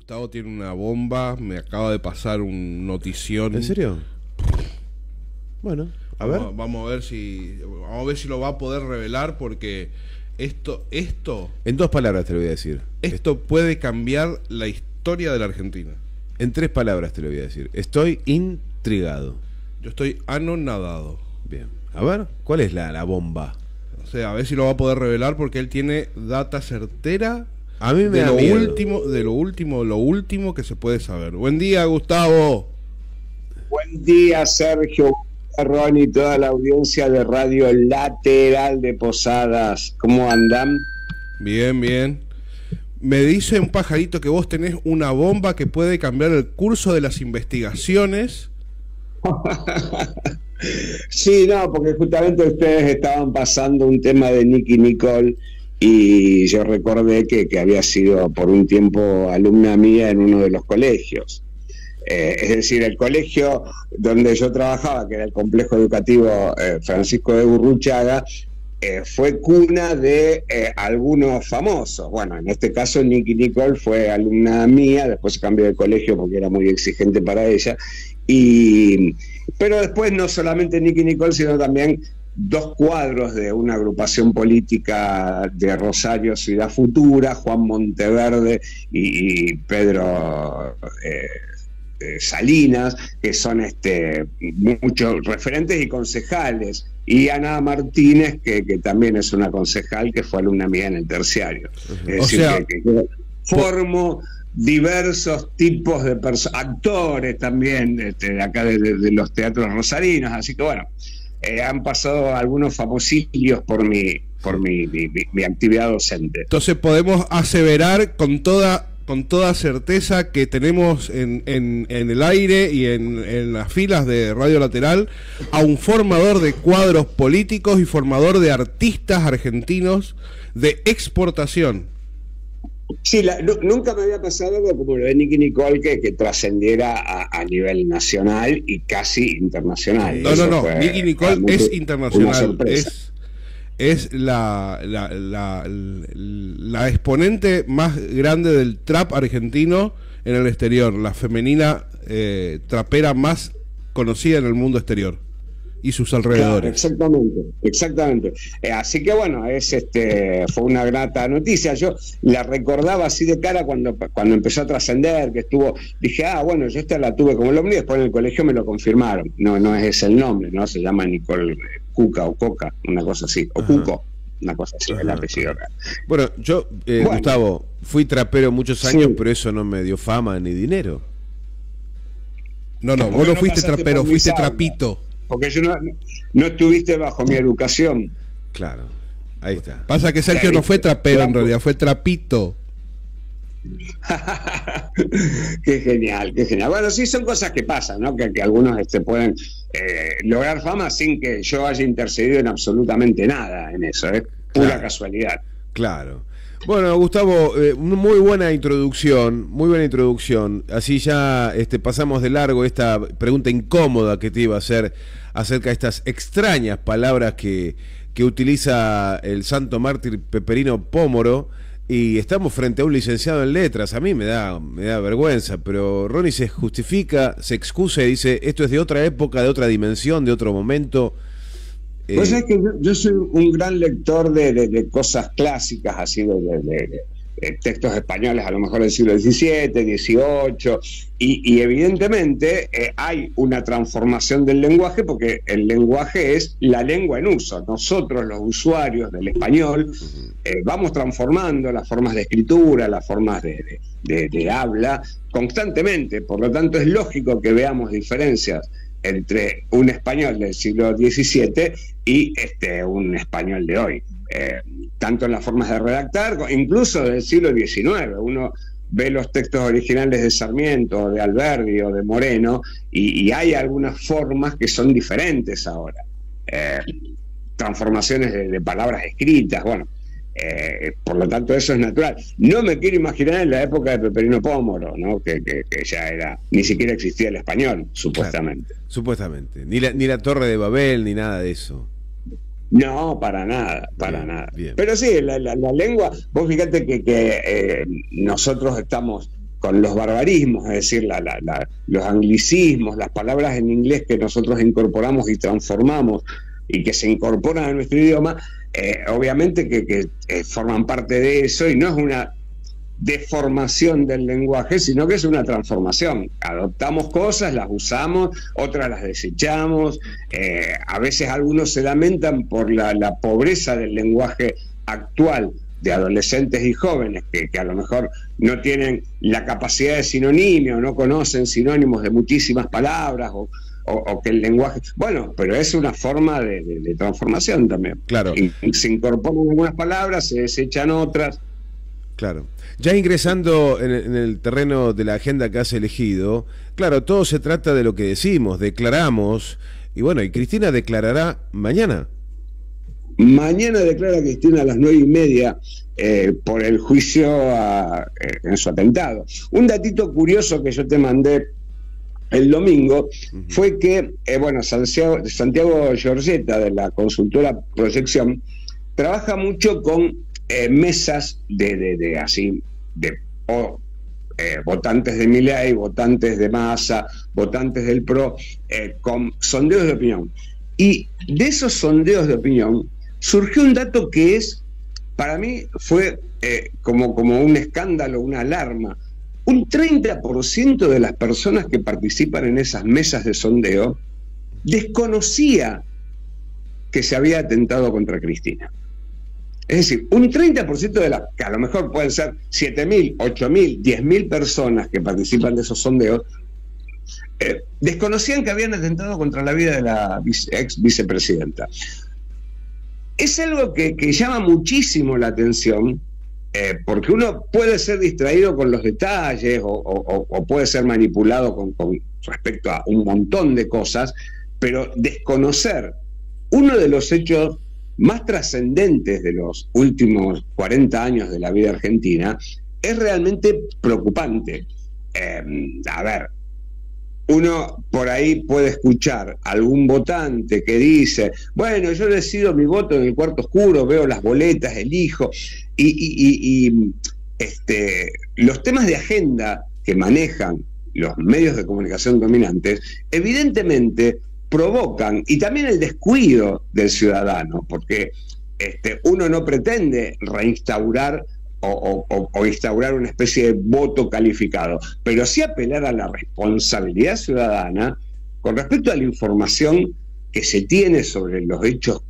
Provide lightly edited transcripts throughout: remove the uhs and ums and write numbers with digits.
Gustavo tiene una bomba, me acaba de pasar un notición. ¿En serio? Bueno, a ver. Vamos a ver si lo va a poder revelar, porque esto En 2 palabras te lo voy a decir. esto puede cambiar la historia de la Argentina. En 3 palabras te lo voy a decir. Estoy intrigado. Yo estoy anonadado. Bien. A ver, ¿cuál es la bomba? O sea, a ver si lo va a poder revelar, porque él tiene data certera. A mí me de da lo miedo. último que se puede saber. Buen día, Gustavo. Buen día, Sergio, Ron y toda la audiencia de Radio Lateral de Posadas. ¿Cómo andan? Bien, bien. Me dice un pajarito que vos tenés una bomba que puede cambiar el curso de las investigaciones. Sí, no, porque justamente ustedes estaban pasando un tema de Nicky Nicole y yo recordé que había sido por un tiempo alumna mía en uno de los colegios. Es decir, el colegio donde yo trabajaba, que era el Complejo Educativo Francisco de Gurruchaga, fue cuna de algunos famosos. Bueno, en este caso Nicky Nicole fue alumna mía, después se cambió de colegio porque era muy exigente para ella. Pero después no solamente Nicky Nicole, sino también 2 cuadros de una agrupación política de Rosario Ciudad Futura, Juan Monteverde y Pedro Salinas, que son muchos referentes y concejales, y Ana Martínez, que también es una concejal que fue alumna mía en el terciario. Es decir, que formo diversos tipos de actores también de acá de los teatros rosarinos, así que bueno, han pasado algunos famosillos por mi actividad docente. Entonces podemos aseverar con toda certeza que tenemos en el aire y en las filas de Radio Lateral a un formador de cuadros políticos y formador de artistas argentinos de exportación. Sí, nunca me había pasado algo como lo de Nicky Nicole, que trascendiera a nivel nacional y casi internacional. No, Nicky Nicole es internacional, es la exponente más grande del trap argentino en el exterior, la femenina trapera más conocida en el mundo exterior y sus alrededores. Claro, exactamente. Así que bueno, fue una grata noticia. Yo la recordaba así de cara cuando empezó a trascender, que estuvo, dije, bueno, yo la tuve como nombre, y después en el colegio me lo confirmaron. No es ese el nombre, ¿no? Se llama Nicole Cuca o Coca, una cosa así, o Cuco, una cosa así, el apellido. Bueno, yo, Gustavo, fui trapero muchos años, sí, pero eso no me dio fama ni dinero. No, vos no fuiste trapero, fuiste trapito. Porque no estuviste bajo mi educación. Claro, ahí está. Pasa que Sergio no fue trapero, en realidad fue trapito. Qué genial, qué genial. Bueno, sí, son cosas que pasan, ¿no? Que algunos pueden lograr fama sin que yo haya intercedido en absolutamente nada en eso, pura casualidad. Claro. Bueno, Gustavo, muy buena introducción, muy buena introducción. Así ya pasamos de largo esta pregunta incómoda que te iba a hacer acerca de estas extrañas palabras que utiliza el santo mártir Peperino Pómoro, y estamos frente a un licenciado en letras. A mí me da vergüenza, pero Ronnie se justifica, se excusa y dice, esto es de otra época, de otra dimensión, de otro momento. Pues es que yo soy un gran lector de cosas clásicas, así de textos españoles, a lo mejor del siglo XVII, XVIII, y evidentemente hay una transformación del lenguaje, porque el lenguaje es la lengua en uso. Nosotros, los usuarios del español, vamos transformando las formas de escritura, las formas de habla constantemente. Por lo tanto, es lógico que veamos diferencias entre un español del siglo XVII y un español de hoy, tanto en las formas de redactar, incluso del siglo XIX. Uno ve los textos originales de Sarmiento, de Alberdi o de Moreno, y hay algunas formas que son diferentes ahora, transformaciones de palabras escritas, bueno. Por lo tanto, eso es natural. No me quiero imaginar en la época de Peperino Pómoro, ¿no? que ya ni siquiera existía el español, supuestamente. Claro, supuestamente. Ni la Torre de Babel, ni nada de eso. No, para nada, nada. Bien. Pero sí, la lengua, vos fíjate que nosotros estamos con los barbarismos, es decir, los anglicismos, las palabras en inglés que nosotros incorporamos y transformamos y que se incorporan a nuestro idioma, obviamente que forman parte de eso, y no es una deformación del lenguaje, sino que es una transformación. Adoptamos cosas, las usamos, otras las desechamos. A veces algunos se lamentan por la pobreza del lenguaje actual de adolescentes y jóvenes que a lo mejor no tienen la capacidad de sinonimio, no conocen sinónimos de muchísimas palabras, o que el lenguaje... Bueno, pero es una forma de transformación también. Claro. Se incorporan algunas palabras, se desechan otras. Claro. Ya ingresando en el terreno de la agenda que has elegido, claro, todo se trata de lo que decimos, declaramos, y bueno, y Cristina declarará mañana. Mañana declara Cristina a las 9:30 por el juicio en su atentado. Un datito curioso que yo te mandé el domingo fue que, Santiago Giorgetta, de la consultora Proyección, trabaja mucho con mesas de votantes de Milei, votantes de Massa, votantes del PRO, con sondeos de opinión. Y de esos sondeos de opinión surgió un dato que para mí fue como un escándalo, una alarma. Un 30% de las personas que participan en esas mesas de sondeo desconocía que se había atentado contra Cristina. Es decir, un 30% de las, que a lo mejor pueden ser 7.000, 8.000, 10.000 personas que participan de esos sondeos, desconocían que habían atentado contra la vida de la ex vicepresidenta. Es algo que llama muchísimo la atención, porque uno puede ser distraído con los detalles o puede ser manipulado con respecto a un montón de cosas, pero desconocer uno de los hechos más trascendentes de los últimos 40 años de la vida argentina es realmente preocupante. A ver, uno por ahí puede escuchar algún votante que dice, bueno, yo decido mi voto en el cuarto oscuro, veo las boletas, elijo, los temas de agenda que manejan los medios de comunicación dominantes, evidentemente provocan, y también el descuido del ciudadano, porque uno no pretende reinstaurar o instaurar una especie de voto calificado, pero sí apelar a la responsabilidad ciudadana con respecto a la información que se tiene sobre los hechos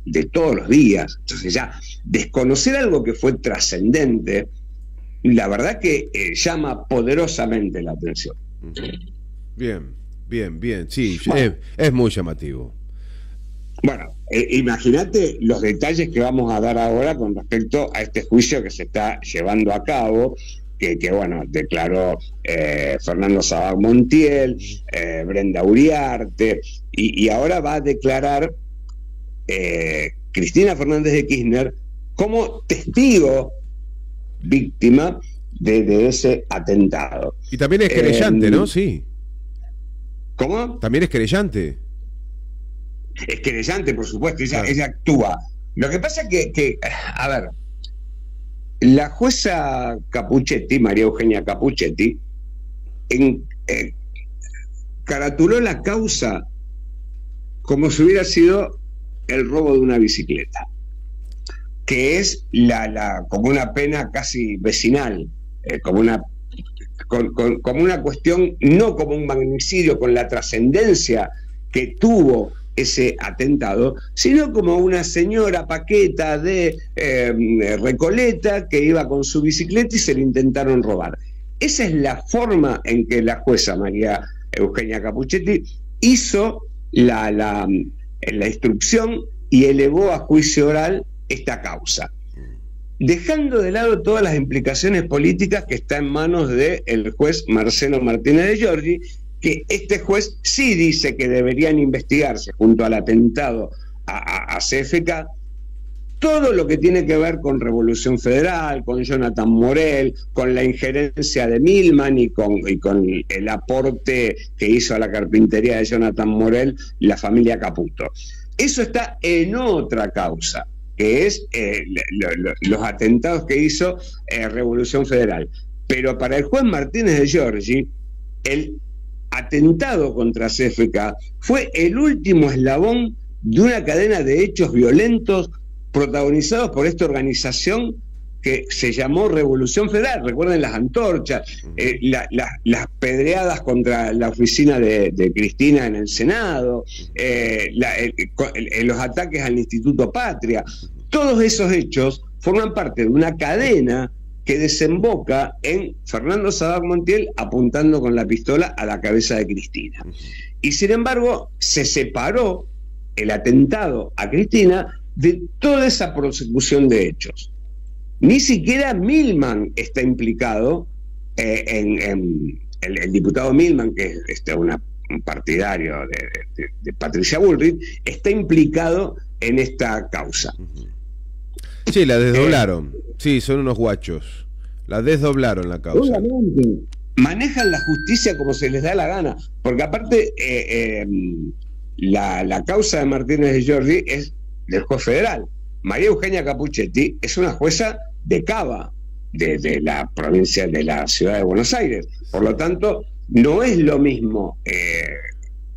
de todos los días. Entonces ya desconocer algo que fue trascendente, la verdad que llama poderosamente la atención. Bien. Sí, bueno, es muy llamativo. Bueno, imagínate los detalles que vamos a dar ahora con respecto a este juicio que se está llevando a cabo, que declaró Fernando Sabac Montiel, Brenda Uriarte, y ahora va a declarar Cristina Fernández de Kirchner como testigo víctima de ese atentado. Y también es querellante, ¿no? Sí. ¿Cómo? También es querellante. Es querellante, por supuesto, ella, claro. Ella actúa. Lo que pasa es que, a ver, la jueza Capuchetti, María Eugenia Capuchetti, caratuló la causa como si hubiera sido el robo de una bicicleta, que es como una pena casi vecinal, como una cuestión, no como un magnicidio con la trascendencia que tuvo ese atentado, sino como una señora paqueta de Recoleta que iba con su bicicleta y se le intentaron robar. Esa es la forma en que la jueza María Eugenia Capuchetti hizo la instrucción y elevó a juicio oral esta causa, dejando de lado todas las implicaciones políticas que están en manos del juez Marcelo Martínez de Giorgi, que este juez sí dice que deberían investigarse junto al atentado a CFK todo lo que tiene que ver con Revolución Federal, con Jonathan Morel, con la injerencia de Milman y con el aporte que hizo a la carpintería de Jonathan Morel la familia Caputo. Eso está en otra causa, que es los atentados que hizo Revolución Federal. Pero para el juez Martínez de Giorgi, el atentado contra CFK fue el último eslabón de una cadena de hechos violentos protagonizados por esta organización que se llamó Revolución Federal. Recuerden las antorchas, las pedreadas contra la oficina de Cristina en el Senado, los ataques al Instituto Patria. Todos esos hechos forman parte de una cadena que desemboca en Fernando Sabac Montiel apuntando con la pistola a la cabeza de Cristina. Y sin embargo, se separó el atentado a Cristina de toda esa persecución de hechos. Ni siquiera Milman está implicado, el diputado Milman, que es un partidario de Patricia Bullrich, está implicado en esta causa. Sí, la desdoblaron. Sí, son unos guachos. La desdoblaron la causa. Obviamente. Manejan la justicia como se les da la gana. Porque aparte, la causa de Martínez de Giorgi es del juez federal. María Eugenia Capuchetti es una jueza de Cava, de la provincia, de la ciudad de Buenos Aires. Por lo tanto, no es lo mismo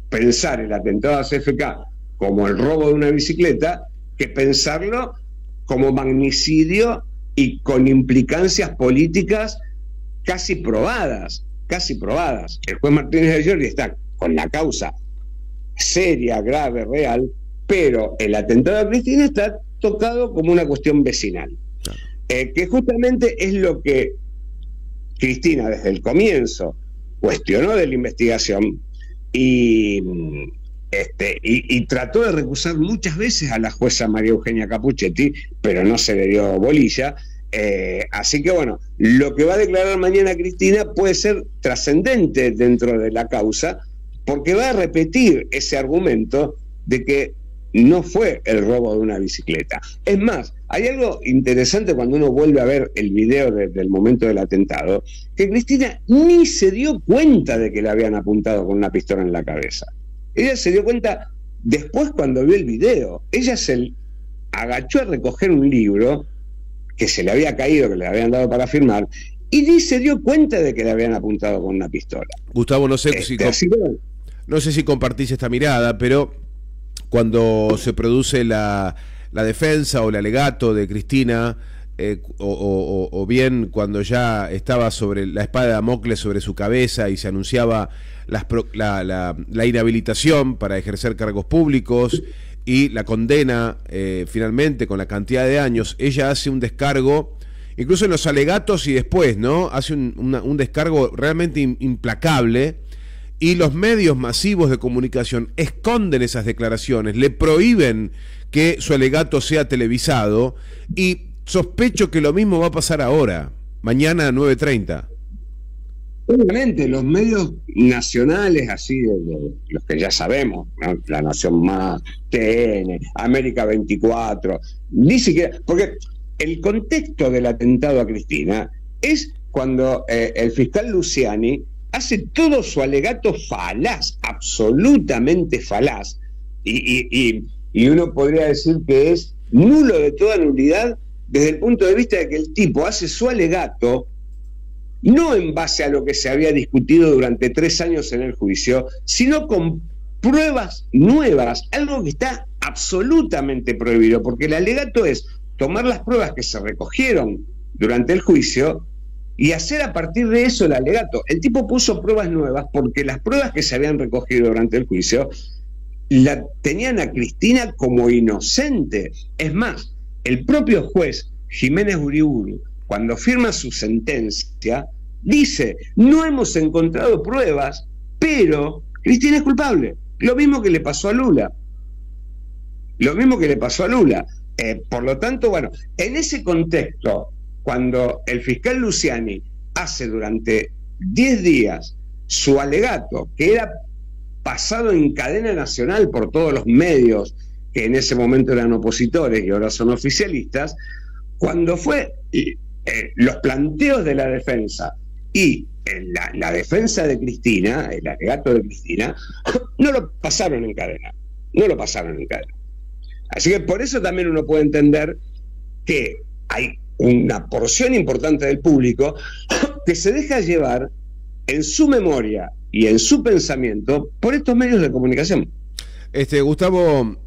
pensar el atentado a CFK como el robo de una bicicleta que pensarlo como magnicidio y con implicancias políticas casi probadas. El juez Martínez de Giorgi está con la causa seria, grave, real, pero el atentado a Cristina está tocado como una cuestión vecinal. Que justamente es lo que Cristina desde el comienzo cuestionó de la investigación y trató de recusar muchas veces a la jueza María Eugenia Capuchetti, pero no se le dio bolilla. Así que bueno, lo que va a declarar mañana Cristina puede ser trascendente dentro de la causa, porque va a repetir ese argumento de que no fue el robo de una bicicleta. Es más, hay algo interesante cuando uno vuelve a ver el video del momento del atentado, que Cristina ni se dio cuenta de que le habían apuntado con una pistola en la cabeza. Ella se dio cuenta después cuando vio el video. Ella se agachó a recoger un libro que se le había caído, que le habían dado para firmar, y ni se dio cuenta de que le habían apuntado con una pistola. Gustavo, no sé si compartís esta mirada, pero cuando se produce la defensa o el alegato de Cristina, o bien cuando ya estaba sobre la espada de Damocles sobre su cabeza y se anunciaba la inhabilitación para ejercer cargos públicos y la condena finalmente con la cantidad de años, ella hace un descargo, incluso en los alegatos y después, ¿no? Hace un descargo realmente implacable. Y los medios masivos de comunicación esconden esas declaraciones, le prohíben que su alegato sea televisado, y sospecho que lo mismo va a pasar ahora, mañana a 9:30. Obviamente, los medios nacionales, así de los que ya sabemos, ¿no? La Nación Más, TN, América 24, ni siquiera, porque el contexto del atentado a Cristina es cuando el fiscal Luciani hace todo su alegato falaz, absolutamente falaz, y uno podría decir que es nulo de toda nulidad desde el punto de vista de que el tipo hace su alegato no en base a lo que se había discutido durante 3 años en el juicio, sino con pruebas nuevas, algo que está absolutamente prohibido, porque el alegato es tomar las pruebas que se recogieron durante el juicio y hacer a partir de eso el alegato. El tipo puso pruebas nuevas porque las pruebas que se habían recogido durante el juicio la tenían a Cristina como inocente. Es más, el propio juez Jiménez Uriburu, cuando firma su sentencia, dice: no hemos encontrado pruebas, pero Cristina es culpable. Lo mismo que le pasó a Lula. Por lo tanto, bueno, en ese contexto, cuando el fiscal Luciani hace durante 10 días su alegato, que era pasado en cadena nacional por todos los medios que en ese momento eran opositores y ahora son oficialistas, cuando fue los planteos de la defensa y la defensa de Cristina, el alegato de Cristina, no lo pasaron en cadena. Así que por eso también uno puede entender que hay una porción importante del público que se deja llevar en su memoria y en su pensamiento por estos medios de comunicación. Gustavo,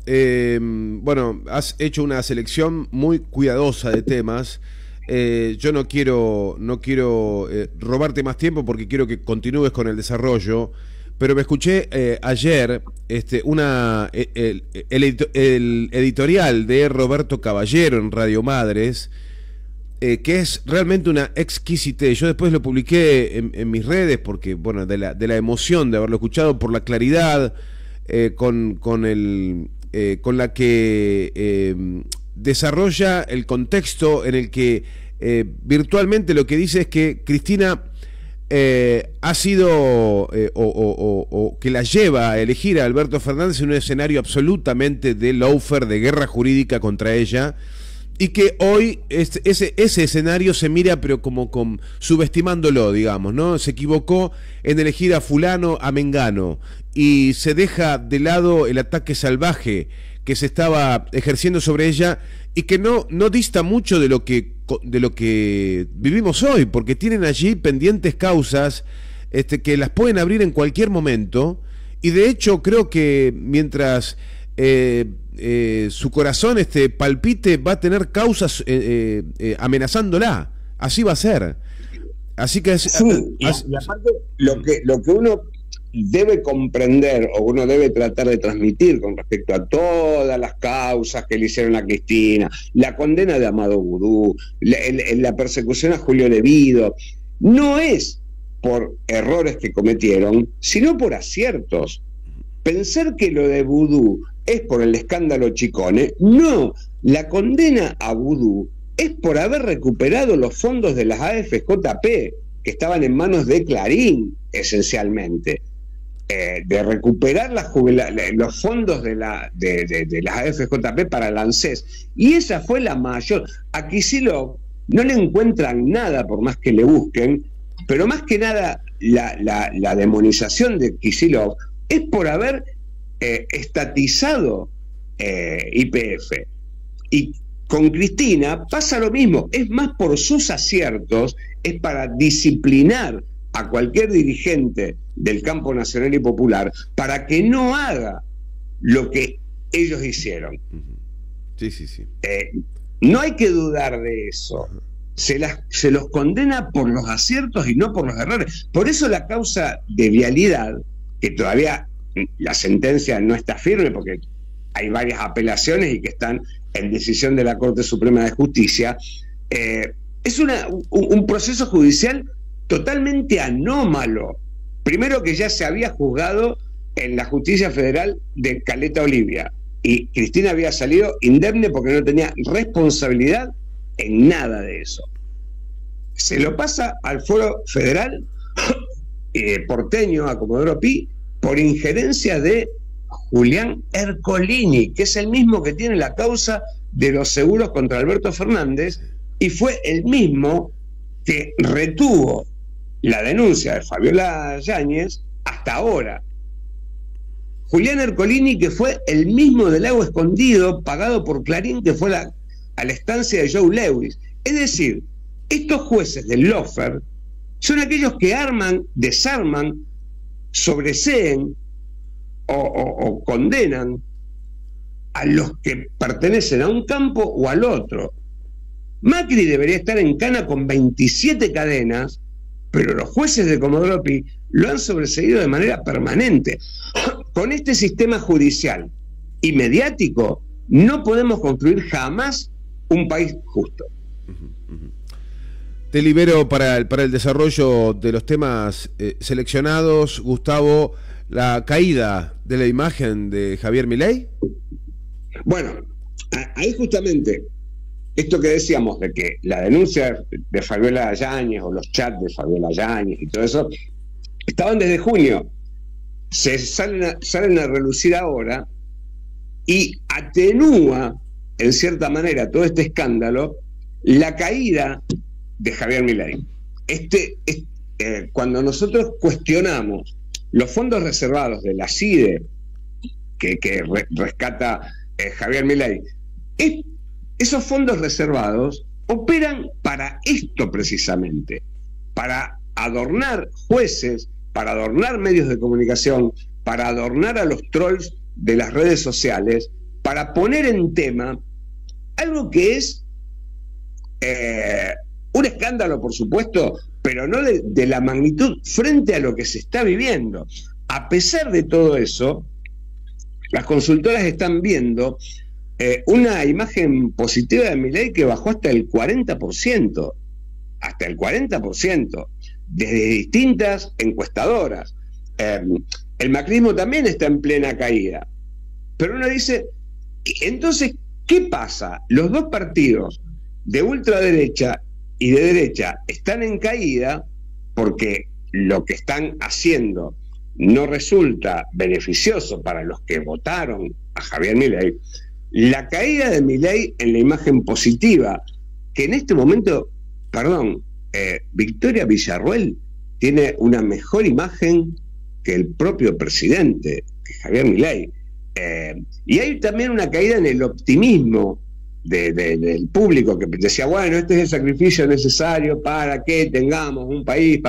bueno, has hecho una selección muy cuidadosa de temas. Yo no quiero robarte más tiempo porque quiero que continúes con el desarrollo, pero me escuché ayer el editorial de Roberto Caballero en Radio Madres, que es realmente una exquisitez. Yo después lo publiqué en mis redes porque, bueno, de la emoción de haberlo escuchado, por la claridad con la que desarrolla el contexto en el que virtualmente lo que dice es que Cristina ha sido o que la lleva a elegir a Alberto Fernández en un escenario absolutamente de lawfare, de guerra jurídica contra ella, y que hoy ese escenario se mira pero como subestimándolo, digamos, ¿no? Se equivocó en elegir a fulano, a mengano, y se deja de lado el ataque salvaje que se estaba ejerciendo sobre ella y que no dista mucho de lo que vivimos hoy, porque tienen allí pendientes causas que las pueden abrir en cualquier momento, y de hecho creo que mientras su corazón palpite, va a tener causas amenazándola. Así va a ser. Así que sí, y aparte lo que uno debe comprender o uno debe tratar de transmitir con respecto a todas las causas que le hicieron a Cristina, la condena de Amado Vudú, la persecución a Julio Levido, no es por errores que cometieron, sino por aciertos. Pensar que lo de Vudú es por el escándalo Chicone, no, la condena a Vudú es por haber recuperado los fondos de las AFJP, que estaban en manos de Clarín, esencialmente. De recuperar los fondos de las AFJP para el ANSES, y esa fue la mayor. A Kicillof no le encuentran nada por más que le busquen, pero más que nada la demonización de Kicillof es por haber estatizado YPF. Y con Cristina pasa lo mismo, es más por sus aciertos, es para disciplinar a cualquier dirigente del campo nacional y popular para que no haga lo que ellos hicieron. Sí. No hay que dudar de eso. Se los condena por los aciertos y no por los errores. Por eso la causa de vialidad, que todavía la sentencia no está firme porque hay varias apelaciones y que están en decisión de la Corte Suprema de Justicia, es un proceso judicial totalmente anómalo. Primero, que ya se había juzgado en la justicia federal de Caleta Olivia y Cristina había salido indemne porque no tenía responsabilidad en nada de eso. Se lo pasa al Foro Federal porteño, a Comodoro Pi, por injerencia de Julián Ercolini, que es el mismo que tiene la causa de los seguros contra Alberto Fernández, y fue el mismo que retuvo la denuncia de Fabiola Yáñez hasta ahora. Julián Ercolini, que fue el mismo del Lago Escondido, pagado por Clarín, que fue a la estancia de Joe Lewis. Es decir, estos jueces del lawfare son aquellos que arman, desarman, sobreseen o condenan a los que pertenecen a un campo o al otro. Macri debería estar en cana con 27 cadenas, pero los jueces de Comodoro Pi lo han sobreseído de manera permanente. Con este sistema judicial y mediático no podemos construir jamás un país justo. Te libero para el desarrollo de los temas seleccionados. Gustavo, la caída de la imagen de Javier Milei. Bueno, ahí justamente esto que decíamos de que la denuncia de Fabiola Yáñez o los chats de Fabiola Yáñez y todo eso estaban desde junio, salen a relucir ahora y atenúa en cierta manera todo este escándalo la caída de Javier Milei. Cuando nosotros cuestionamos los fondos reservados de la CIDE que rescata Javier Milei, esos fondos reservados operan para esto precisamente, para adornar jueces, para adornar medios de comunicación, para adornar a los trolls de las redes sociales, para poner en tema algo que es un escándalo, por supuesto, pero no de la magnitud frente a lo que se está viviendo. A pesar de todo eso, las consultoras están viendo una imagen positiva de Milei que bajó hasta el 40%, desde distintas encuestadoras. El macrismo también está en plena caída. Pero uno dice, entonces, ¿qué pasa? Los dos partidos de ultraderecha y de derecha están en caída porque lo que están haciendo no resulta beneficioso para los que votaron a Javier Milei. La caída de Milei en la imagen positiva, que en este momento, Victoria Villarruel tiene una mejor imagen que el propio presidente, que Javier Milei. Y hay también una caída en el optimismo del público, que decía, bueno, este es el sacrificio necesario para que tengamos un país,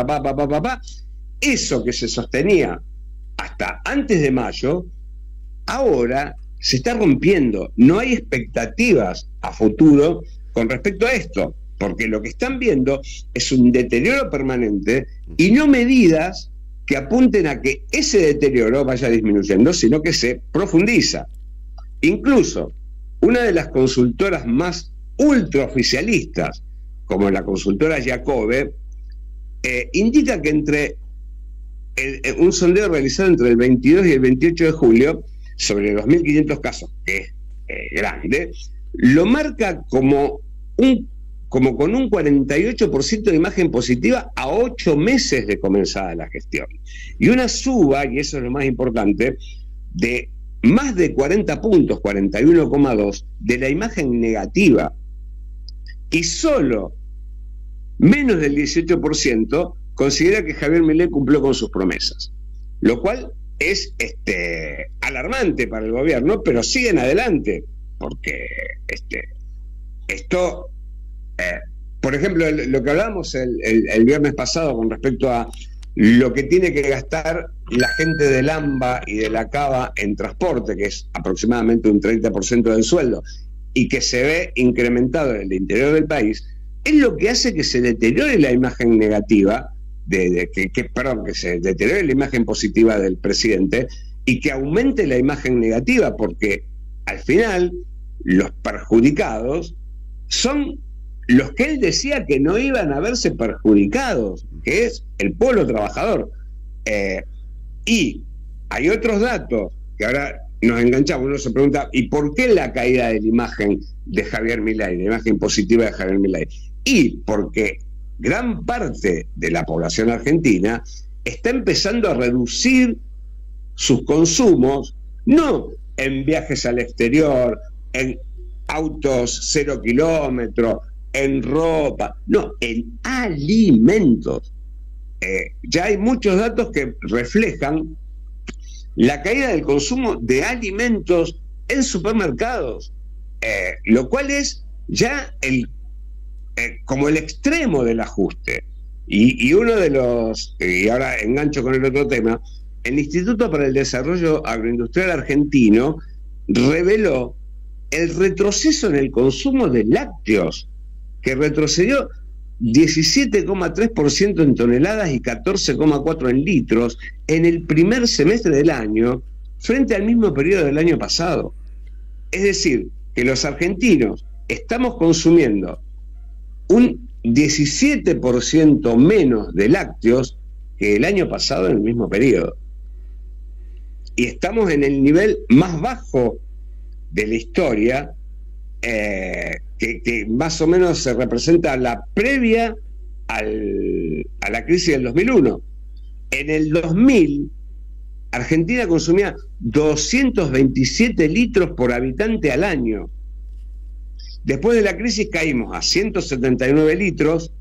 Eso que se sostenía hasta antes de mayo, ahora se está rompiendo. No hay expectativas a futuro con respecto a esto, porque lo que están viendo es un deterioro permanente y no medidas que apunten a que ese deterioro vaya disminuyendo, sino que se profundiza. Incluso una de las consultoras más ultraoficialistas, como la consultora Jacobe, indica que entre un sondeo realizado entre el 22 y el 28 de julio, sobre los 2.500 casos, que es grande, lo marca como con un 48% de imagen positiva a 8 meses de comenzada la gestión. Y una suba, y eso es lo más importante, de más de 40 puntos, 41,2, de la imagen negativa. Y solo menos del 18% considera que Javier Milei cumplió con sus promesas. Lo cual es alarmante para el gobierno, pero siguen adelante, porque esto... por ejemplo, lo que hablábamos el viernes pasado con respecto a lo que tiene que gastar la gente del AMBA y de la CABA en transporte, que es aproximadamente un 30% del sueldo, y que se ve incrementado en el interior del país, es lo que hace que se deteriore la imagen negativa, que se deteriore la imagen positiva del presidente y que aumente la imagen negativa, porque al final los perjudicados son los que él decía que no iban a verse perjudicados, que es el pueblo trabajador. Y hay otros datos que ahora nos enganchamos. Uno se pregunta, ¿y por qué la caída de la imagen de Javier Milei, de la imagen positiva de Javier Milei? Y porque gran parte de la población argentina está empezando a reducir sus consumos, no en viajes al exterior, en autos 0 kilómetros, en ropa, no, en alimentos. Ya hay muchos datos que reflejan la caída del consumo de alimentos en supermercados, lo cual es ya como el extremo del ajuste. Y uno de los, y ahora engancho con el otro tema, el Instituto para el Desarrollo Agroindustrial Argentino reveló el retroceso en el consumo de lácteos, que retrocedió 17,3% en toneladas y 14,4% en litros en el primer semestre del año frente al mismo periodo del año pasado. Es decir, que los argentinos estamos consumiendo un 17% menos de lácteos que el año pasado en el mismo periodo. Y estamos en el nivel más bajo de la historia, que más o menos se representa la previa a la crisis del 2001. En el 2000, Argentina consumía 227 litros por habitante al año. Después de la crisis caímos a 179 litros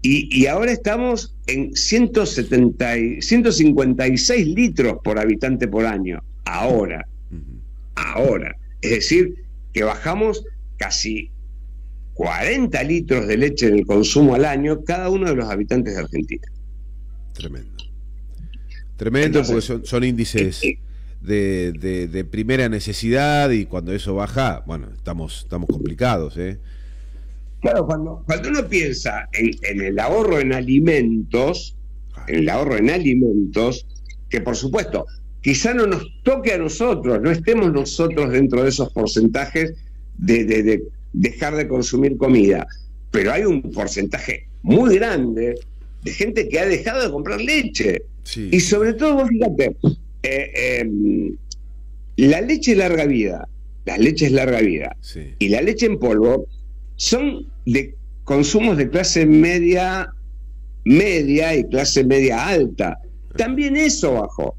y ahora estamos en 156 litros por habitante por año. Ahora. Es decir, que bajamos casi 40 litros de leche en el consumo al año cada uno de los habitantes de Argentina. Tremendo. Tremendo. Entonces, porque son índices de primera necesidad, y cuando eso baja, bueno, estamos complicados, ¿eh? Claro, cuando uno piensa en el ahorro en alimentos, que por supuesto, quizá no nos toque a nosotros, no estemos nosotros dentro de esos porcentajes de dejar de consumir comida, pero hay un porcentaje muy grande de gente que ha dejado de comprar leche. Sí. Y sobre todo, vos fíjate, la leche larga vida, las leches larga vida, sí, y la leche en polvo son de consumos de clase media y clase media alta. También eso bajó,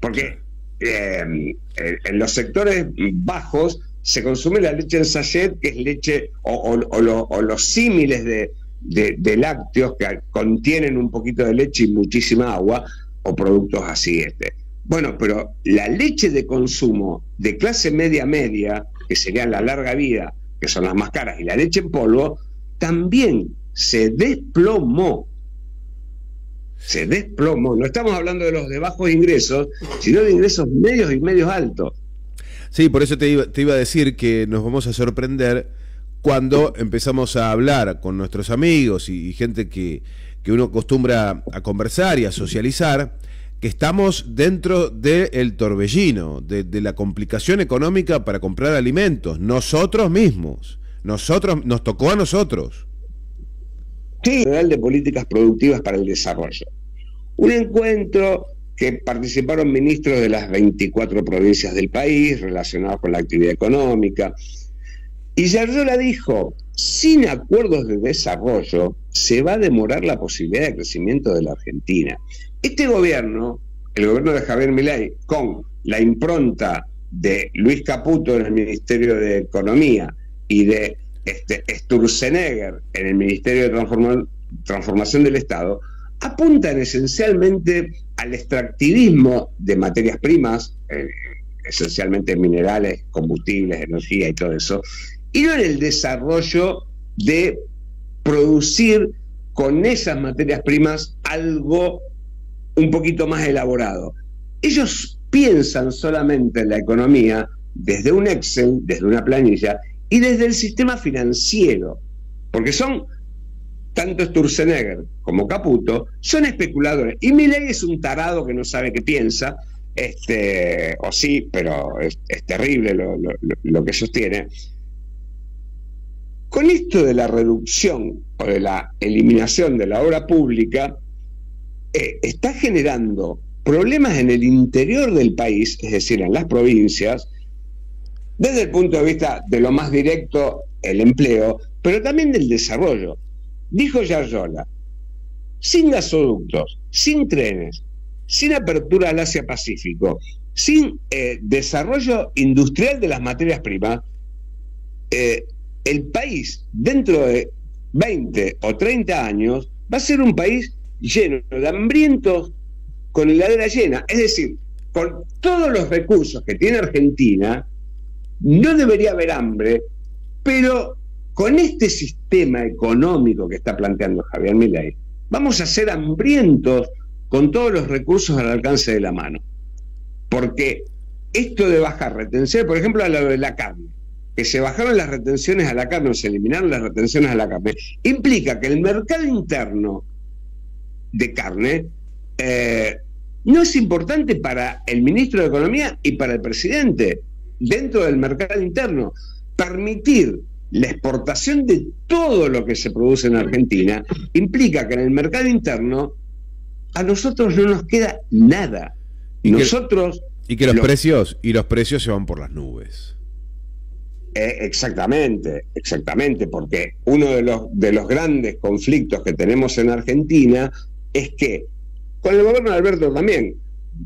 porque en los sectores bajos se consume la leche en sachet, que es leche o los símiles de lácteos que contienen un poquito de leche y muchísima agua, o productos así. Bueno, pero la leche de consumo de clase media, que serían la larga vida, que son las más caras, y la leche en polvo, también se desplomó. Se desplomó. No estamos hablando de los de bajos ingresos, sino de ingresos medios y medios altos. Sí, por eso te iba a decir que nos vamos a sorprender cuando empezamos a hablar con nuestros amigos y gente que uno acostumbra a conversar y a socializar, que estamos dentro del torbellino, de la complicación económica para comprar alimentos. Nosotros mismos. Nos tocó a nosotros. Sí, Federal de Políticas Productivas para el Desarrollo. Un encuentro que participaron ministros de las 24 provincias del país relacionados con la actividad económica. Y Yarlora dijo, sin acuerdos de desarrollo se va a demorar la posibilidad de crecimiento de la Argentina. Este gobierno, el gobierno de Javier Milei, con la impronta de Luis Caputo en el Ministerio de Economía y de Sturzenegger en el Ministerio de Transformación del Estado, apuntan esencialmente al extractivismo de materias primas, esencialmente minerales, combustibles, energía y todo eso, y no en el desarrollo de producir con esas materias primas algo un poquito más elaborado. Ellos piensan solamente en la economía desde un Excel, desde una planilla y desde el sistema financiero, porque son, tanto Sturzenegger como Caputo, son especuladores, y Milei es un tarado que no sabe qué piensa, o sí, pero es terrible lo que sostiene. Con esto de la reducción o de la eliminación de la obra pública, está generando problemas en el interior del país, es decir, en las provincias, desde el punto de vista de lo más directo, el empleo, pero también del desarrollo. Dijo Yarlora, sin gasoductos, sin trenes, sin apertura al Asia-Pacífico, sin desarrollo industrial de las materias primas, el país dentro de 20 o 30 años va a ser un país lleno de hambrientos con heladera llena. Es decir, con todos los recursos que tiene Argentina, no debería haber hambre, pero con este sistema económico que está planteando Javier Milei, vamos a ser hambrientos con todos los recursos al alcance de la mano. Porque esto de bajar retenciones, por ejemplo, a lo de la carne, que se bajaron las retenciones a la carne, o se eliminaron las retenciones a la carne, implica que el mercado interno de carne no es importante para el ministro de Economía y para el presidente. Dentro del mercado interno, permitir la exportación de todo lo que se produce en Argentina implica que en el mercado interno a nosotros no nos queda nada. Y que los precios se van por las nubes. Exactamente, porque uno de los grandes conflictos que tenemos en Argentina es que, con el gobierno de Alberto también,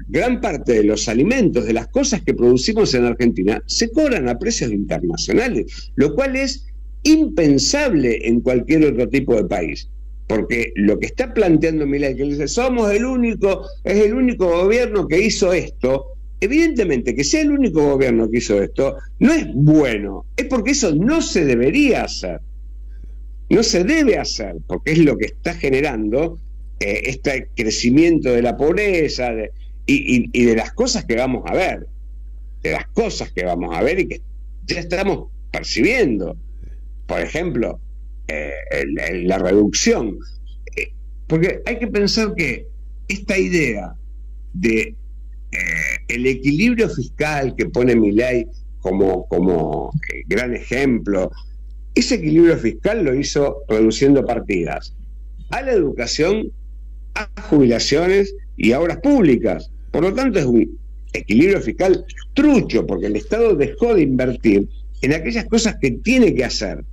gran parte de los alimentos, de las cosas que producimos en Argentina, se cobran a precios internacionales, lo cual es impensable en cualquier otro tipo de país. Porque lo que está planteando Milei, que dice, es el único gobierno que hizo esto, evidentemente que sea el único gobierno que hizo esto, no es bueno, es porque eso no se debería hacer. no se debe hacer, porque es lo que está generando este crecimiento de la pobreza y de las cosas que vamos a ver, y que ya estamos percibiendo. Por ejemplo, la reducción. Porque hay que pensar que esta idea de el equilibrio fiscal que pone Milei como gran ejemplo, ese equilibrio fiscal lo hizo reduciendo partidas a la educación, a jubilaciones y a obras públicas. Por lo tanto, es un equilibrio fiscal trucho, porque el Estado dejó de invertir en aquellas cosas que tiene que hacer.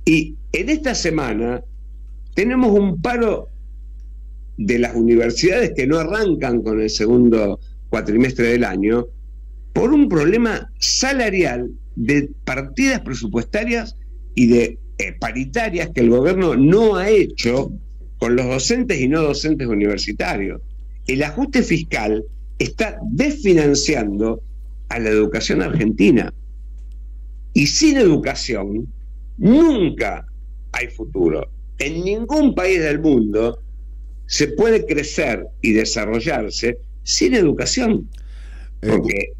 Y en esta semana tenemos un paro de las universidades que no arrancan con el segundo cuatrimestre del año por un problema salarial de partidas presupuestarias y de paritarias que el gobierno no ha hecho con los docentes y no docentes universitarios. El ajuste fiscal está desfinanciando a la educación argentina. Y sin educación nunca hay futuro. En ningún país del mundo se puede crecer y desarrollarse sin educación. Porque,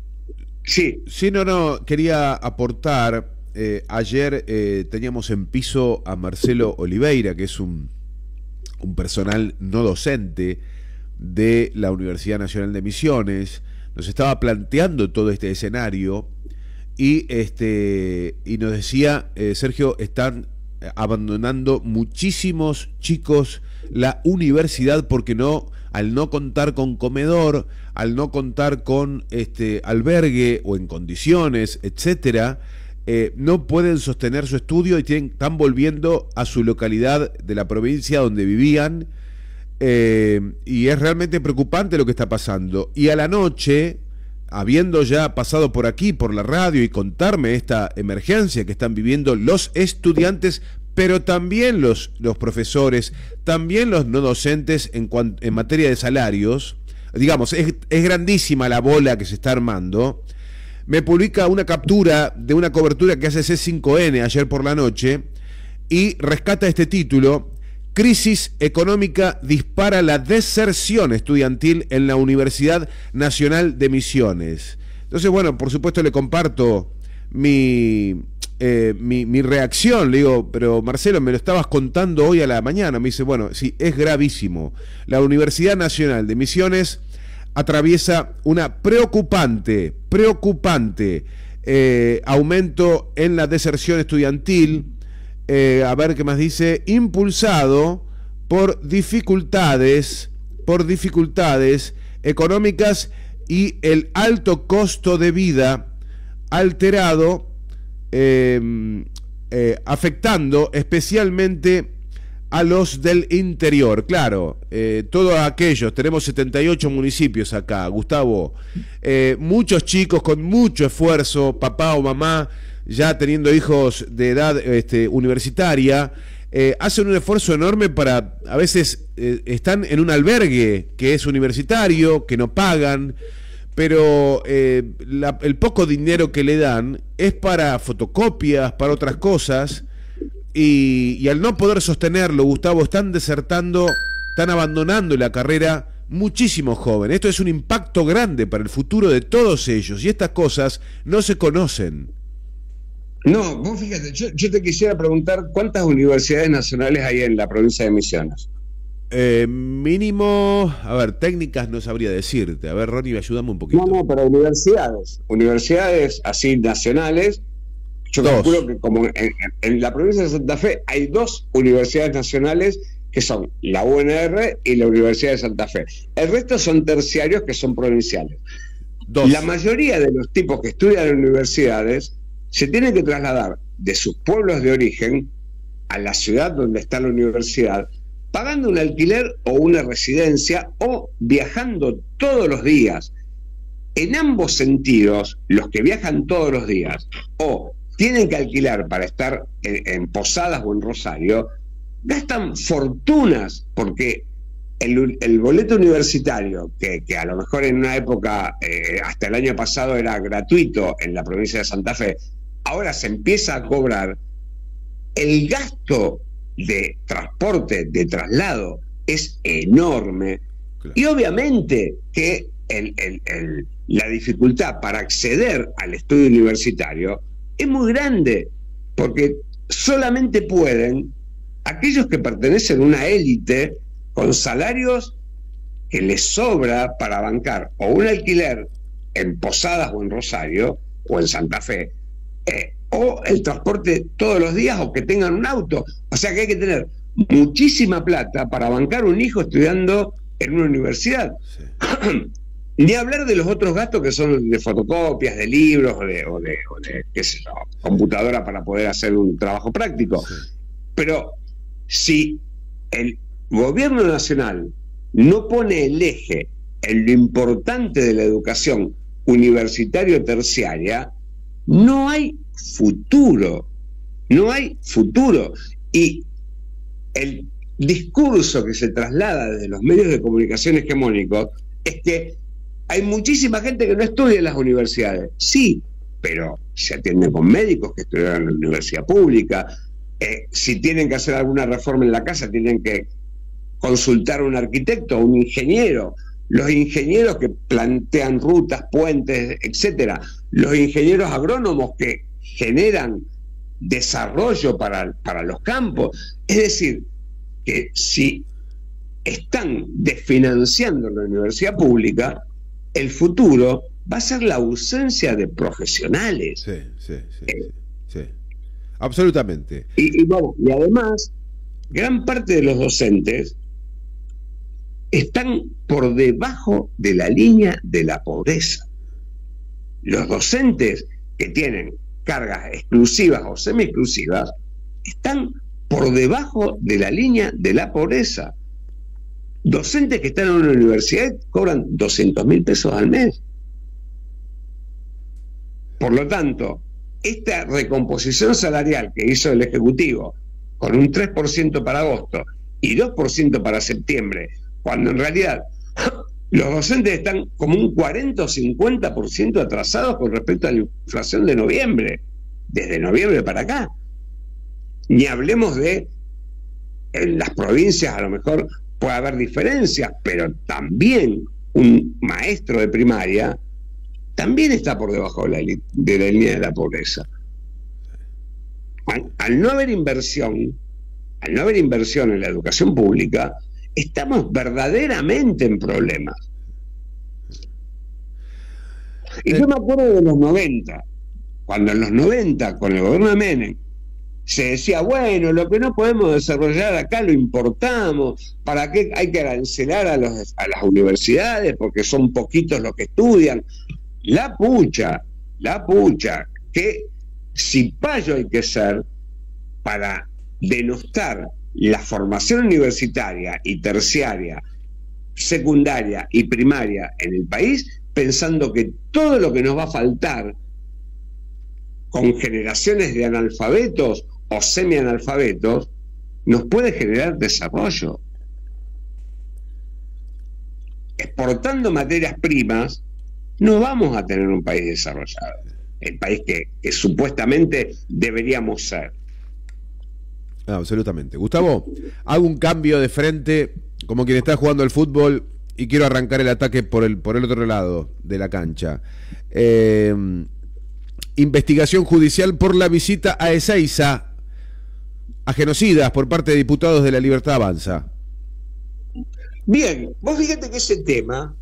sí. Sí, no, quería aportar. Ayer teníamos en piso a Marcelo Oliveira, que es un personal no docente de la Universidad Nacional de Misiones. Nos estaba planteando todo este escenario y nos decía, Sergio, están abandonando muchísimos chicos la universidad porque al no contar con comedor, al no contar con albergue o en condiciones, etcétera, no pueden sostener su estudio y están volviendo a su localidad de la provincia donde vivían, y es realmente preocupante lo que está pasando. Y a la noche, habiendo ya pasado por aquí, por la radio, y contarme esta emergencia que están viviendo los estudiantes, pero también los profesores, también los no docentes en materia de salarios, digamos, es grandísima la bola que se está armando. Me publica una captura de una cobertura que hace C5N ayer por la noche y rescata este título: Crisis económica dispara la deserción estudiantil en la Universidad Nacional de Misiones. Entonces, bueno, por supuesto le comparto mi reacción. Le digo, pero Marcelo, me lo estabas contando hoy a la mañana. Me dice, bueno, sí, es gravísimo. La Universidad Nacional de Misiones atraviesa una preocupante aumento en la deserción estudiantil. A ver qué más dice. Impulsado por dificultades económicas y el alto costo de vida alterado, afectando especialmente a los del interior. Claro, todos aquellos, tenemos 78 municipios acá, Gustavo, muchos chicos con mucho esfuerzo, papá o mamá ya teniendo hijos de edad universitaria, hacen un esfuerzo enorme para, a veces están en un albergue que es universitario, que no pagan, pero el poco dinero que le dan es para fotocopias, para otras cosas, y al no poder sostenerlo, Gustavo, están desertando, están abandonando la carrera muchísimos jóvenes. Esto es un impacto grande para el futuro de todos ellos, y estas cosas no se conocen. No, vos fíjate, yo te quisiera preguntar cuántas universidades nacionales hay en la provincia de Misiones. Mínimo, a ver, técnicas no sabría decirte. A ver, Ronnie, ayúdame un poquito. No, pero universidades así nacionales. Yo calculo que como en la provincia de Santa Fe hay 2 universidades nacionales, que son la UNR y la Universidad de Santa Fe. El resto son terciarios, que son provinciales. 2. La mayoría de los tipos que estudian en universidades se tienen que trasladar de sus pueblos de origen a la ciudad donde está la universidad, pagando un alquiler o una residencia o viajando todos los días. En ambos sentidos, los que viajan todos los días o tienen que alquilar para estar en Posadas o en Rosario, gastan fortunas, porque el boleto universitario, que a lo mejor en una época, hasta el año pasado era gratuito en la provincia de Santa Fe, ahora se empieza a cobrar, el gasto de transporte, de traslado, es enorme. Claro. Y obviamente que la dificultad para acceder al estudio universitario es muy grande, porque solamente pueden aquellos que pertenecen a una élite con salarios que les sobra para bancar o un alquiler en Posadas o en Rosario o en Santa Fe, o el transporte todos los días, o que tengan un auto. O sea que hay que tener muchísima plata para bancar un hijo estudiando en una universidad. Sí. Ni hablar de los otros gastos que son de fotocopias, de libros o de qué sé yo, computadora para poder hacer un trabajo práctico. Sí. Pero si el gobierno nacional no pone el eje en lo importante de la educación universitario-terciaria, no hay futuro. No hay futuro. Y el discurso que se traslada desde los medios de comunicación hegemónicos es que hay muchísima gente que no estudia en las universidades. Sí, pero se atienden con médicos que estudian en la universidad pública. Si tienen que hacer alguna reforma en la casa, tienen que consultar a un arquitecto, a un ingeniero. Los ingenieros que plantean rutas, puentes, etcétera. Los ingenieros agrónomos que generan desarrollo para los campos. Es decir, que si están desfinanciando la universidad pública, el futuro va a ser la ausencia de profesionales. Sí. Absolutamente. Y además, gran parte de los docentes están por debajo de la línea de la pobreza. Los docentes que tienen cargas exclusivas o semi-exclusivas están por debajo de la línea de la pobreza. Docentes que están en una universidad cobran 200.000 pesos al mes. Por lo tanto, esta recomposición salarial que hizo el Ejecutivo, con un 3% para agosto y 2% para septiembre, cuando en realidad los docentes están como un 40 o 50% atrasados con respecto a la inflación de noviembre, desde noviembre para acá. Ni hablemos de en las provincias, a lo mejor puede haber diferencias, pero también un maestro de primaria también está por debajo de la línea de la pobreza. Al no haber inversión en la educación pública, estamos verdaderamente en problemas. Y yo me acuerdo de los 90, cuando en los 90, con el gobierno de Menem, se decía, bueno, lo que no podemos desarrollar acá lo importamos, ¿para qué hay que arancelar a las universidades? Porque son poquitos los que estudian. La pucha, que cipayo hay que ser para denostar la formación universitaria y terciaria, secundaria y primaria en el país, pensando que todo lo que nos va a faltar con generaciones de analfabetos o semianalfabetos nos puede generar desarrollo. Exportando materias primas no vamos a tener un país desarrollado, el país que supuestamente deberíamos ser. Absolutamente. Gustavo, hago un cambio de frente como quien está jugando al fútbol y quiero arrancar el ataque por el otro lado de la cancha. Investigación judicial por la visita a Ezeiza a genocidas por parte de diputados de La Libertad Avanza. Bien, vos fíjate que ese tema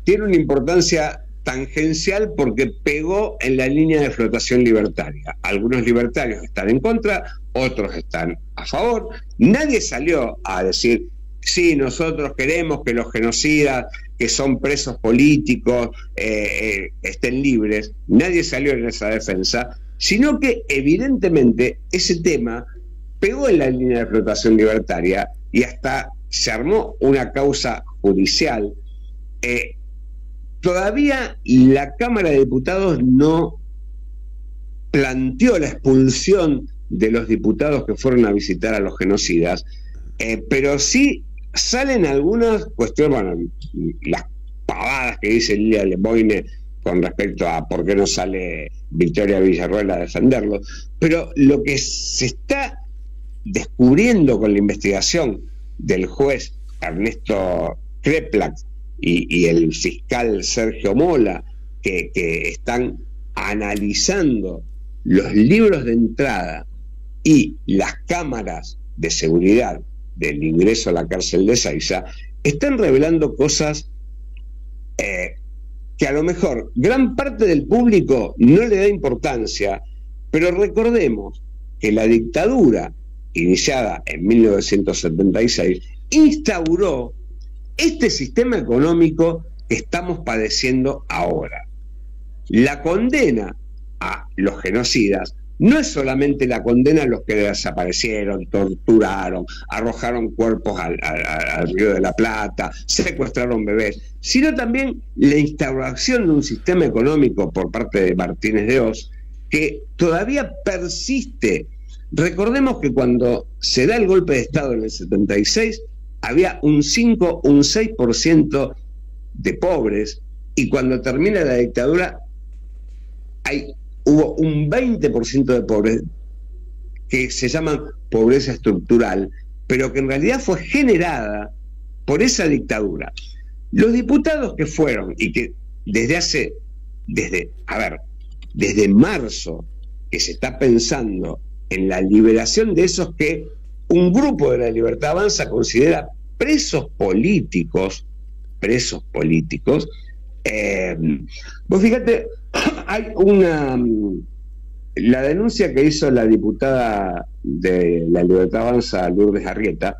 tiene una importancia tangencial porque pegó en la línea de flotación libertaria. Algunos libertarios están en contra, otros están a favor. Nadie salió a decir, sí, nosotros queremos que los genocidas que son presos políticos estén libres. Nadie salió en esa defensa, sino que evidentemente ese tema pegó en la línea de flotación libertaria y hasta se armó una causa judicial. Todavía la Cámara de Diputados no planteó la expulsión de los diputados que fueron a visitar a los genocidas, pero sí salen algunas cuestiones, bueno, las pavadas que dice Lilia Lemoine con respecto a por qué no sale Victoria Villarroel a defenderlo, pero lo que se está descubriendo con la investigación del juez Ernesto Kreplak y el fiscal Sergio Mola, que están analizando los libros de entrada y las cámaras de seguridad del ingreso a la cárcel de Ezeiza, están revelando cosas que a lo mejor gran parte del público no le da importancia, pero recordemos que la dictadura iniciada en 1976 instauró este sistema económico que estamos padeciendo ahora. La condena a los genocidas no es solamente la condena a los que desaparecieron, torturaron, arrojaron cuerpos al Río de la Plata, secuestraron bebés, sino también la instauración de un sistema económico por parte de Martínez de Hoz que todavía persiste. Recordemos que cuando se da el golpe de Estado en el 76, había un 5, un 6% de pobres, y cuando termina la dictadura hubo un 20% de pobres, que se llaman pobreza estructural, pero que en realidad fue generada por esa dictadura. Los diputados que fueron, y que desde marzo, que se está pensando en la liberación de esos que un grupo de la Libertad Avanza considera presos políticos, vos fíjate, hay la denuncia que hizo la diputada de la Libertad Avanza, Lourdes Arrieta,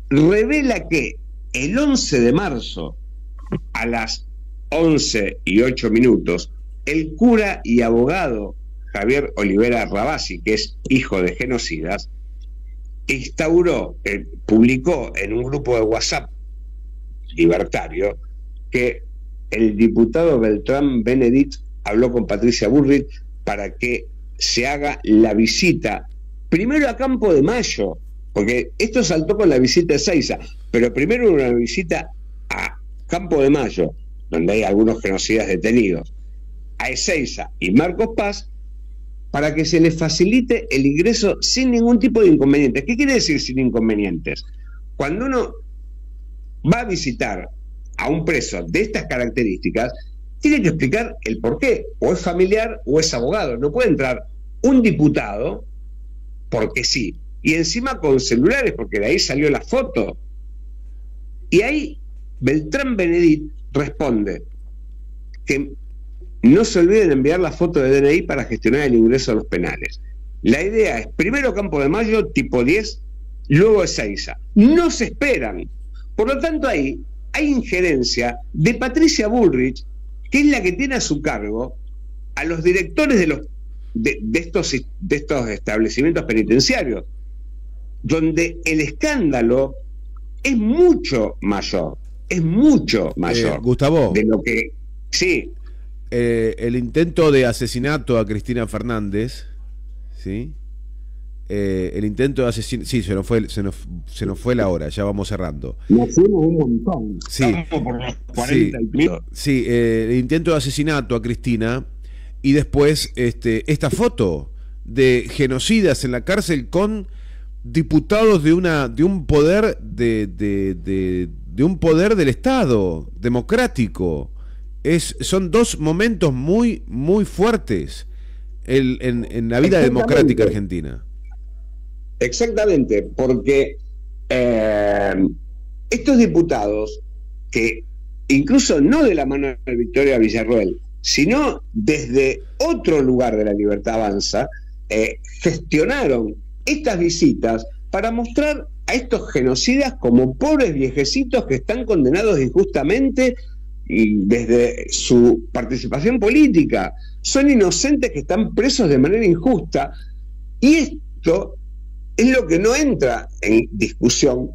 revela que el 11 de marzo a las 11:08, el cura y abogado Javier Olivera Rabasi, que es hijo de genocidas, publicó en un grupo de WhatsApp libertario que el diputado Beltrán Benedit habló con Patricia Bullrich para que se haga la visita, primero a Campo de Mayo, porque esto saltó con la visita de Ezeiza, pero primero una visita a Campo de Mayo, donde hay algunos genocidas detenidos, a Ezeiza y Marcos Paz, para que se les facilite el ingreso sin ningún tipo de inconvenientes. ¿Qué quiere decir sin inconvenientes? Cuando uno va a visitar a un preso de estas características, tiene que explicar el por qué, o es familiar o es abogado. No puede entrar un diputado porque sí, y encima con celulares, porque de ahí salió la foto. Y ahí Beltrán Benedit responde que no se olviden enviar la foto de DNI para gestionar el ingreso a los penales. La idea es primero Campo de Mayo, tipo 10, luego Ezeiza. No se esperan. Por lo tanto, ahí hay injerencia de Patricia Bullrich, que es la que tiene a su cargo a los directores de estos establecimientos penitenciarios, donde el escándalo es mucho mayor, Gustavo, de lo que... Sí. El intento de asesinato a Cristina Fernández, ¿sí? El intento de asesinato... Sí, se nos fue la hora, ya vamos cerrando. Nos fuimos un montón. Sí, estamos por los 40 y pico. Sí, el intento de asesinato a Cristina, y después esta foto de genocidas en la cárcel con diputados de un poder de un poder del Estado democrático. Son dos momentos muy, muy fuertes en la vida democrática argentina. Exactamente, porque estos diputados, que incluso no de la mano de Victoria Villarroel, sino desde otro lugar de la Libertad Avanza, gestionaron estas visitas para mostrar a estos genocidas como pobres viejecitos que están condenados injustamente y desde su participación política. Son inocentes que están presos de manera injusta, y esto es lo que no entra en discusión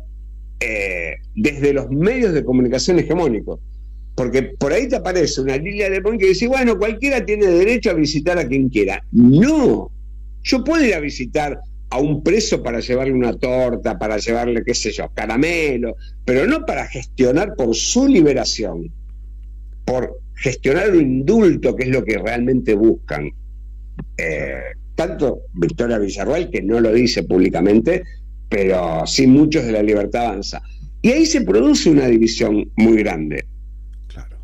desde los medios de comunicación hegemónicos, porque por ahí te aparece una Lilia Lepón que dice, bueno, cualquiera tiene derecho a visitar a quien quiera. No, yo puedo ir a visitar a un preso para llevarle una torta, para llevarle, qué sé yo, caramelo, pero no para gestionar por su liberación, por gestionar un indulto, que es lo que realmente buscan. Tanto Victoria Villarroel, que no lo dice públicamente, pero sí muchos de la Libertad Avanza. Y ahí se produce una división muy grande. Claro,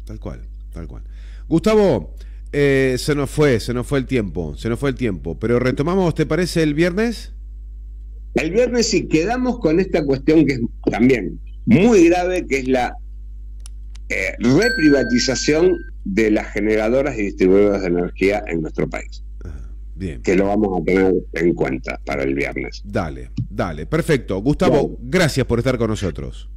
tal cual, tal cual. Gustavo, se nos fue el tiempo, pero retomamos, ¿te parece el viernes? El viernes sí, quedamos con esta cuestión que es también muy grave, que es la reprivatización de las generadoras y distribuidoras de energía en nuestro país. Bien. Que lo vamos a tener en cuenta para el viernes. Dale, perfecto. Gustavo, gracias por estar con nosotros.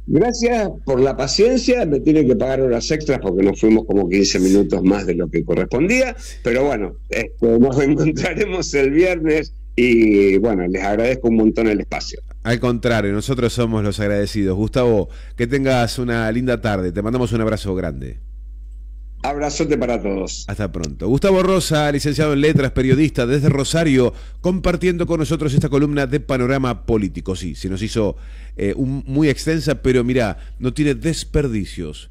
Gracias por la paciencia, me tienen que pagar horas extras porque nos fuimos como 15 minutos más de lo que correspondía, pero bueno, nos encontraremos el viernes y bueno, les agradezco un montón el espacio. Al contrario, nosotros somos los agradecidos. Gustavo, que tengas una linda tarde, te mandamos un abrazo grande. Abrazote para todos. Hasta pronto. Gustavo Rosa, licenciado en Letras, periodista desde Rosario, compartiendo con nosotros esta columna de Panorama Político. Sí, se nos hizo muy extensa, pero mirá, no tiene desperdicios.